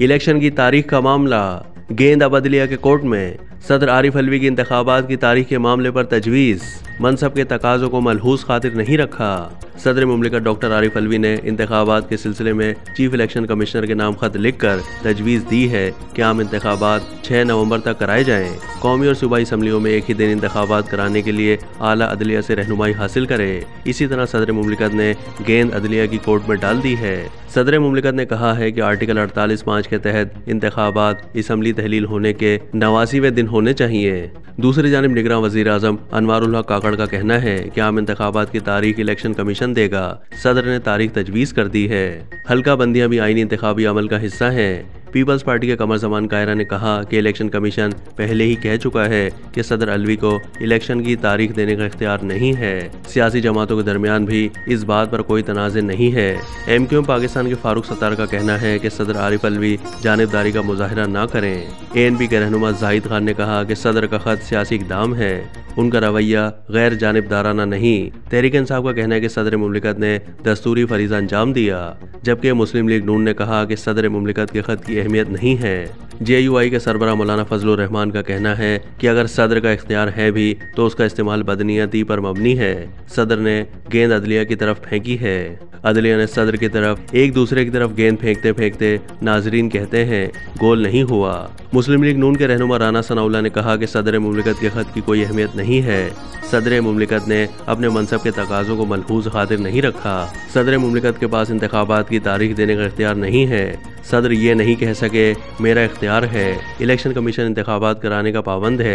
Election की तारीख का मामला, गेंद अब अदलिया के कोर्ट में। सदर आरिफ अलवी की इंतखाबात की तारीख के मामले पर तजवीज़, मनसब के तकाज़ों को मलहूज़ खातिर नहीं रखा। सदर मुमलिकत डॉक्टर आरिफ अलवी ने इंतखाबात के सिलसिले में चीफ इलेक्शन कमिश्नर के नाम खत लिखकर तजवीज़ दी है कि आम इंतखाबात 6 नवंबर तक कराए जाएँ। कौमी और सूबाई असम्बलियों में एक ही दिन इंतखाबात कराने के लिए आला अदलिया से रहनुमाई हासिल करे। इसी तरह सदर मुमलिकत ने गेंद अदलिया की कोर्ट में डाल दी है। सदर मुमलिकत ने कहा है कि आर्टिकल 48(5) के तहत इंतखाबात असम्बली तहलील होने के 89वें दिन होने चाहिए। दूसरी जानिब निगरान वज़ीर आज़म अनवारुल हक काकड़ का कहना है कि आम इंतखाबात की तारीख इलेक्शन कमीशन देगा। सदर ने तारीख तजवीज़ कर दी है। हल्का बंदियां भी आईनी इंतखाबी अमल का हिस्सा हैं। पीपल्स पार्टी के कमर जमान कायरा ने कहा कि इलेक्शन कमीशन पहले ही कह चुका है कि सदर अलवी को इलेक्शन की तारीख देने का इख्तियार नहीं है। सियासी जमातों के दरमियान भी इस बात पर कोई तनाज़े नहीं है। MQM पाकिस्तान के फारूक सत्तार का कहना है कि सदर आरिफ अलवी जानिबदारी का मुजाहिरा ना करें। ANP के रहनुमा जाहिद खान ने कहा कि सदर का खत सियासी इक़दाम है, उनका रवैया गैर जानिबदाराना नहीं। तहरीक इंसाफ का कहना है कि सदर मुमलिकत ने दस्तूरी फरीज़ा अंजाम दिया, जबकि मुस्लिम लीग नून ने कहा कि सदर मुमलिकत के खत की अहमियत नहीं है। JUI के सरबराह मौलाना फजलुर रहमान का कहना है कि अगर सदर का इख्तियार है भी तो उसका इस्तेमाल बदनीयती पर मबनी है। सदर ने गेंद अदलिया की तरफ फेंकी है। अदलिया ने सदर की तरफ एक दूसरे की तरफ गेंद फेंकते फेंकते नाजरीन कहते हैं गोल नहीं हुआ। मुस्लिम लीग नून के रहनुमा राना सनाउल्लाह ने कहा कि सदर मुमलिकत के खत की कोई अहमियत नहीं है। सदर मुमलिकत ने अपने मनसब के तकाज़ों को मलहूज़ खातिर नहीं रखा। सदर मुमलिकत के पास इंतखाबात की तारीख देने का इख्तियार नहीं है। सदर ये नहीं कह सके मेरा इख्तियार है। इलेक्शन कमीशन इंतखाबात कराने का पाबंद है।